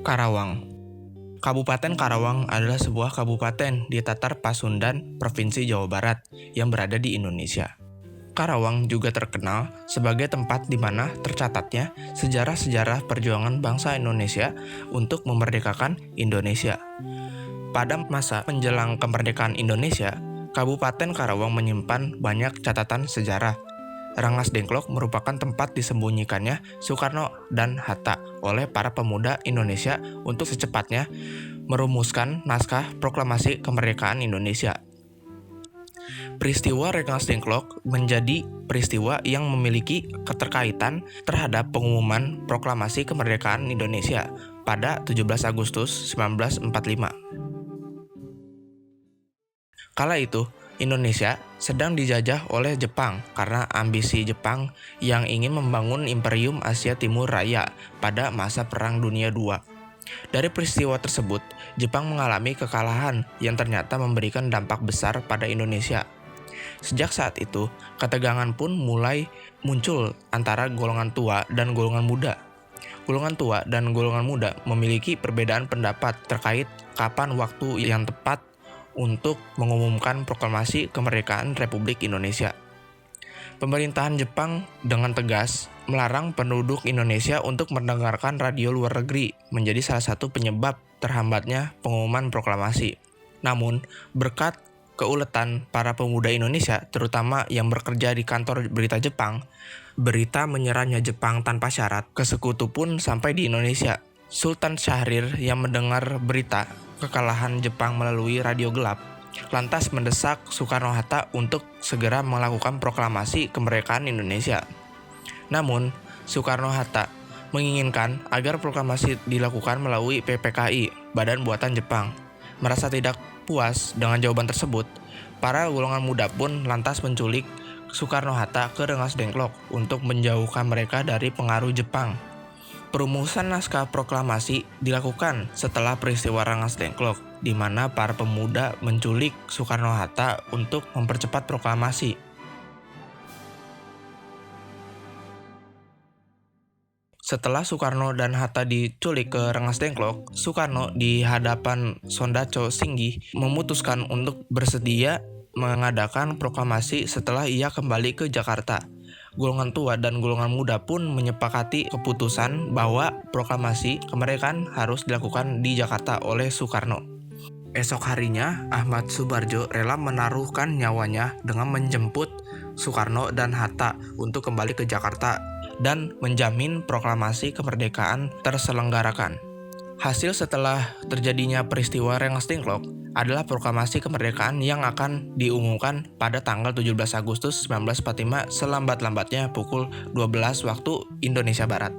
Karawang. Kabupaten Karawang adalah sebuah kabupaten di Tatar Pasundan, Provinsi Jawa Barat yang berada di Indonesia. Karawang juga terkenal sebagai tempat di mana tercatatnya sejarah-sejarah perjuangan bangsa Indonesia untuk memerdekakan Indonesia. Pada masa menjelang kemerdekaan Indonesia, Kabupaten Karawang menyimpan banyak catatan sejarah. Rengas Dengklok merupakan tempat disembunyikannya Soekarno dan Hatta oleh para pemuda Indonesia untuk secepatnya merumuskan naskah proklamasi kemerdekaan Indonesia. Peristiwa Rengas Dengklok menjadi peristiwa yang memiliki keterkaitan terhadap pengumuman proklamasi kemerdekaan Indonesia pada 17 Agustus 1945. Kala itu, Indonesia sedang dijajah oleh Jepang karena ambisi Jepang yang ingin membangun Imperium Asia Timur Raya pada masa Perang Dunia II. Dari peristiwa tersebut, Jepang mengalami kekalahan yang ternyata memberikan dampak besar pada Indonesia. Sejak saat itu, ketegangan pun mulai muncul antara golongan tua dan golongan muda. Golongan tua dan golongan muda memiliki perbedaan pendapat terkait kapan waktu yang tepat untuk mengumumkan proklamasi kemerdekaan Republik Indonesia. Pemerintahan Jepang dengan tegas melarang penduduk Indonesia untuk mendengarkan radio luar negeri menjadi salah satu penyebab terhambatnya pengumuman proklamasi. Namun, berkat keuletan para pemuda Indonesia, terutama yang bekerja di kantor berita Jepang, berita menyerahnya Jepang tanpa syarat ke sekutu pun sampai di Indonesia. Sultan Syahrir yang mendengar berita kekalahan Jepang melalui radio gelap, lantas mendesak Soekarno-Hatta untuk segera melakukan proklamasi kemerdekaan Indonesia. Namun, Soekarno-Hatta menginginkan agar proklamasi dilakukan melalui PPKI, Badan Buatan Jepang. Merasa tidak puas dengan jawaban tersebut, para golongan muda pun lantas menculik Soekarno-Hatta ke Rengas Dengklok untuk menjauhkan mereka dari pengaruh Jepang. Perumusan naskah proklamasi dilakukan setelah peristiwa Rengas Dengklok, di mana para pemuda menculik Soekarno-Hatta untuk mempercepat proklamasi. Setelah Soekarno dan Hatta diculik ke Rengas Dengklok, Soekarno di hadapan Sondaco Singgi memutuskan untuk bersedia mengadakan proklamasi setelah ia kembali ke Jakarta. Golongan tua dan golongan muda pun menyepakati keputusan bahwa proklamasi kemerdekaan harus dilakukan di Jakarta oleh Soekarno. Esok harinya, Ahmad Subarjo rela menaruhkan nyawanya dengan menjemput Soekarno dan Hatta untuk kembali ke Jakarta dan menjamin proklamasi kemerdekaan terselenggarakan. Hasil setelah terjadinya peristiwa Rengas Dengklok adalah proklamasi kemerdekaan yang akan diumumkan pada tanggal 17 Agustus 1945 selambat-lambatnya pukul 12 waktu Indonesia Barat.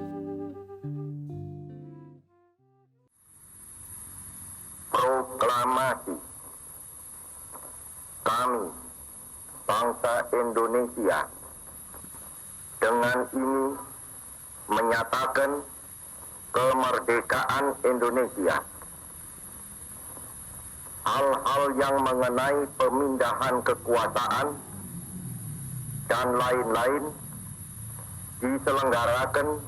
Proklamasi. Kami, bangsa Indonesia, dengan ini menyatakan kemerdekaan Indonesia. Hal-hal yang mengenai pemindahan kekuasaan dan lain-lain diselenggarakan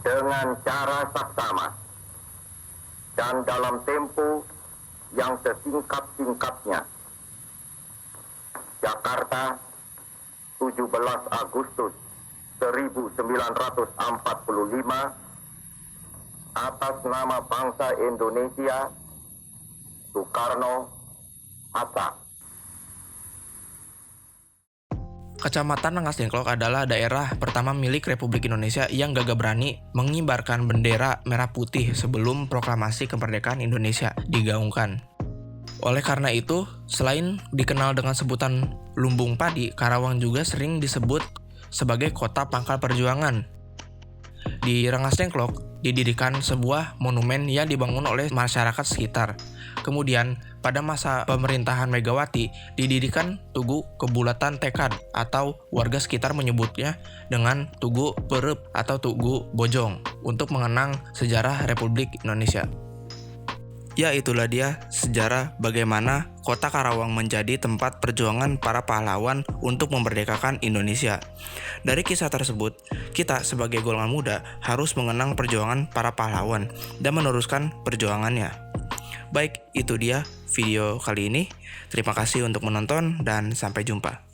dengan cara saksama dan dalam tempo yang sesingkat-singkatnya. Jakarta, 17 Agustus 1945, atas nama bangsa Indonesia, Soekarno-Hatta. Kecamatan Rengas Dengklok adalah daerah pertama milik Republik Indonesia yang gagah berani mengibarkan bendera merah putih sebelum proklamasi kemerdekaan Indonesia digaungkan. Oleh karena itu, selain dikenal dengan sebutan Lumbung Padi, Karawang juga sering disebut sebagai kota pangkal perjuangan. Di Rengas Dengklok didirikan sebuah monumen yang dibangun oleh masyarakat sekitar. Kemudian, pada masa pemerintahan Megawati, didirikan Tugu Kebulatan Tekad atau warga sekitar menyebutnya dengan Tugu Perep atau Tugu Bojong untuk mengenang sejarah Republik Indonesia. Ya, itulah dia sejarah bagaimana kota Karawang menjadi tempat perjuangan para pahlawan untuk memerdekakan Indonesia. Dari kisah tersebut, kita sebagai golongan muda harus mengenang perjuangan para pahlawan dan meneruskan perjuangannya. Baik, itu dia video kali ini. Terima kasih untuk menonton dan sampai jumpa.